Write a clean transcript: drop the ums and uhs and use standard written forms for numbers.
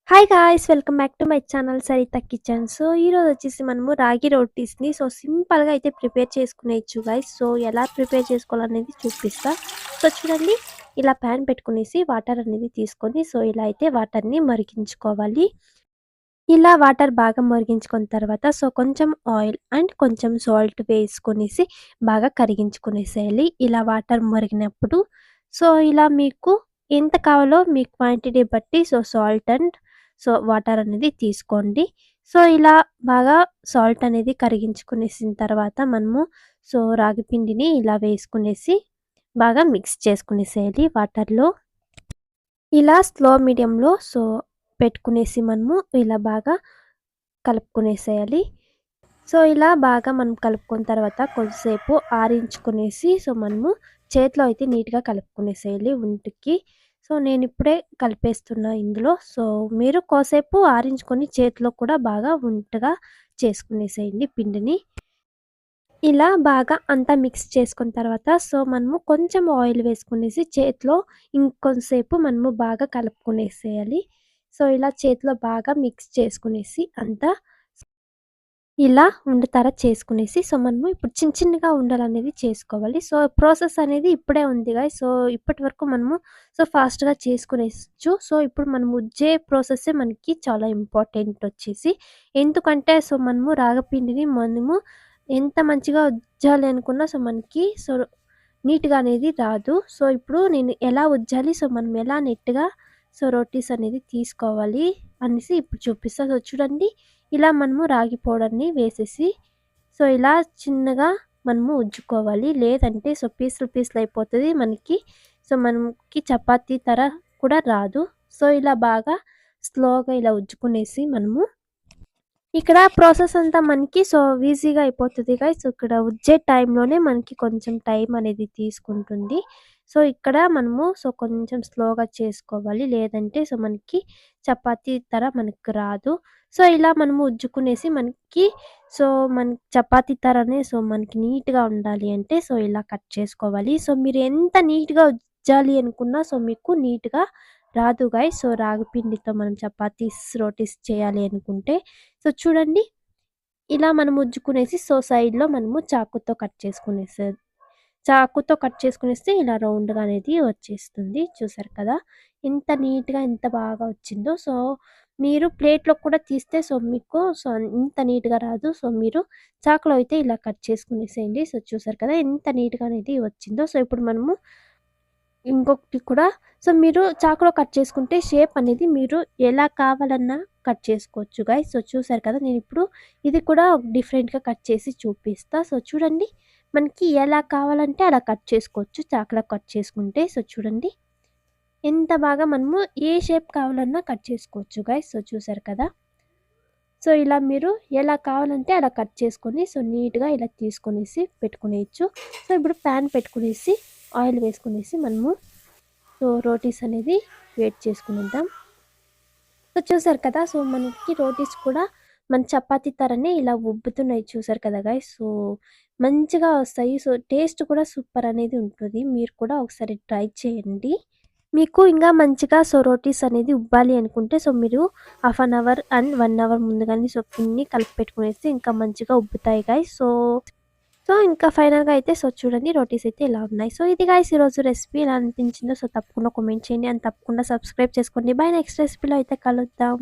Hi guys! Welcome back to my channel Saritha kitchen. ఈరోజు వచ్చేసి మనము రాగి రోటీస్‌ని సింపుల్‌గా అయితే ప్రిపేర్ చేసుకునేయచ్చు గైస్. ఎలా ప్రిపేర్ చేసుకోవాలనేది చూపిస్తా. చూడండి, ఇలా పాన్ పెట్టుకునేసి వాటర్ అనేది తీసుకొని ఇలా అయితే వాటర్‌ని మరిగించుకోవాలి. ఇలా వాటర్ బాగా మరిగించుకున్న తర్వాత కొంచెం ఆయిల్ అండ్ కొంచెం సాల్ట్ వేసుకొనేసి బాగా కరిగించుకునేసేయాలి. ఇలా వాటర్ మరిగినప్పుడు ఇలా మీకు ఎంత కావాలో మీ క్వాంటిటీ బట్టి సాల్ట్ అండ్ వాటర్ అనేది తీసుకోండి. ఇలా బాగా సాల్ట్ అనేది కరిగించుకునేసిన తర్వాత మనము రాగి పిండిని ఇలా వేసుకునేసి బాగా మిక్స్ చేసుకునేసేయాలి వాటర్‌లో. ఇలా స్లో మీడియంలో పెట్టుకునేసి మనము ఇలా బాగా కలుపుకునేసేయాలి. ఇలా బాగా మనం కలుపుకున్న తర్వాత కొద్దిసేపు ఆరించుకునేసి మనము చేతిలో అయితే నీట్‌గా కలుపుకునేసేయాలి ఉంటికి. నేనిప్పుడే కలిపేస్తున్నా ఇందులో. మీరు కోసేపు ఆరించుకొని చేతిలో కూడా బాగా ఉంటగా చేసుకునేసేయండి పిండిని. ఇలా బాగా అంతా మిక్స్ చేసుకున్న తర్వాత మనము కొంచెం ఆయిల్ వేసుకునేసి చేతిలో ఇంకొంసేపు మనము బాగా కలుపుకునేసేయాలి. ఇలా చేతిలో బాగా మిక్స్ చేసుకునేసి అంతా ఇలా ఉండతర చేసుకునేసి మనము ఇప్పుడు చిన్న చిన్నగా ఉండలనేది చేసుకోవాలి. ప్రాసెస్ అనేది ఇప్పుడే ఉంది గైస్. ఇప్పటి వరకు మనము ఫాస్ట్‌గా చేసుకునేయచ్చు. ఇప్పుడు మనం ఉజ్జే ప్రాసెస్సే మనకి చాలా ఇంపార్టెంట్ వచ్చేసి. ఎందుకంటే మనము రాగపిండిని మనము ఎంత మంచిగా ఉజ్జాలి అనుకున్నా మనకి నీట్‌గా అనేది రాదు. ఇప్పుడు నేను ఎలా ఉజ్జాలి, మనం ఎలా నెట్‌గా రోటీస్ అనేది తీసుకోవాలి అనేసి ఇప్పుడు చూపిస్తా. చూడండి, ఇలా మనము రాగి పౌడర్‌ని వేసేసి ఇలా చిన్నగా మనము ఉజ్జుకోవాలి. లేదంటే పీసులు పీసులు అయిపోతది మనకి. మనకి చపాతీ కూడా రాదు. ఇలా బాగా స్లోగా ఇలా ఉజ్జుకునేసి మనము ఇక్కడ ప్రాసెస్ అంతా మనకి ఈజీగా అయిపోతది గైస్. ఇక్కడ ఉజ్జే టైంలోనే మనకి కొంచెం టైం అనేది తీసుకుంటుంది. ఇక్కడ మనము కొంచెం స్లోగా చేసుకోవాలి. లేదంటే మనకి చపాతీ మనకు రాదు. ఇలా మనము ఉజ్జుకునేసి మనకి మనకి చపాతీ తరనే మనకి నీట్‌గా ఉండాలి అంటే ఇలా కట్ చేసుకోవాలి. మీరు ఎంత నీట్‌గా ఉజ్జాలి అనుకున్నా మీకు నీట్‌గా రాదు గైస్. రాగి పిండితో మనం చపాతీస్, రోటీస్ చేయాలి అనుకుంటే. చూడండి, ఇలా మనం ఉజ్జుకునేసి సైడ్‌లో మనము చాకుతో కట్ చేసుకునేసేది. చాకుతో కట్ చేసుకునేస్తే ఇలా రౌండ్‌గా అనేది వచ్చేస్తుంది. చూసారు కదా! ఎంత నీట్‌గా ఎంత బాగా వచ్చిందో. మీరు ప్లేట్‌లో కూడా తీస్తే మీకు ఇంత నీట్‌గా రాదు. మీరు చాకులో అయితే ఇలా కట్ చేసుకునేసేయండి. చూసారు కదా! ఎంత నీట్‌గా అనేది వచ్చిందో. ఇప్పుడు మనము ఇంకొకటి కూడా మీరు చాకులో కట్ చేసుకుంటే షేప్ అనేది మీరు ఎలా కావాలన్నా కట్ చేసుకోవచ్చు గైస్. చూసారు కదా! నేనిప్పుడు ఇది కూడా డిఫరెంట్‌గా కట్ చేసి చూపిస్తా. చూడండి, మనకి ఎలా కావాలంటే అలా కట్ చేసుకోవచ్చు చాకులో కట్ చేసుకుంటే. చూడండి, ఎంత బాగా మనము ఏ షేప్ కావాలన్నా కట్ చేసుకోవచ్చు గైస్. చూసారు కదా! ఇలా మీరు ఎలా కావాలంటే అలా కట్ చేసుకొని నీట్‌గా ఇలా తీసుకొనేసి పెట్టుకునేయచ్చు. ఇప్పుడు పాన్ పెట్టుకునేసి ఆయిల్ వేసుకునేసి మనము రోటీస్ అనేది వేడి చేసుకునేద్దాం. చూసారు కదా! మనకి రోటీస్ కూడా మన చపాతీ తరనే ఇలా ఉబ్బుతున్నాయి చూసారు కదా గైస్. మంచిగా వస్తాయి. టేస్ట్ కూడా సూపర్ అనేది ఉంటుంది. మీరు కూడా ఒకసారి ట్రై చేయండి. మీకు ఇంకా మంచిగా రోటీస్ అనేది ఉబ్బాలి అనుకుంటే మీరు half an hour and 1 hour ముందుగానే పిండిని కలిపి పెట్టుకునేస్తే ఇంకా మంచిగా ఉబ్బుతాయి గైస్. ఇంకా ఫైనల్‌గా అయితే చూడండి, రోటీస్ అయితే ఇలా ఉన్నాయి. ఇది గైస్ ఈరోజు రెసిపీ ఎలా అనిపించిందో తప్పకుండా కామెంట్ చేయండి. అండ్ తప్పకుండా సబ్స్క్రైబ్ చేసుకోండి. బై నెక్స్ట్ రెసిపీలో అయితే కలుద్దాం.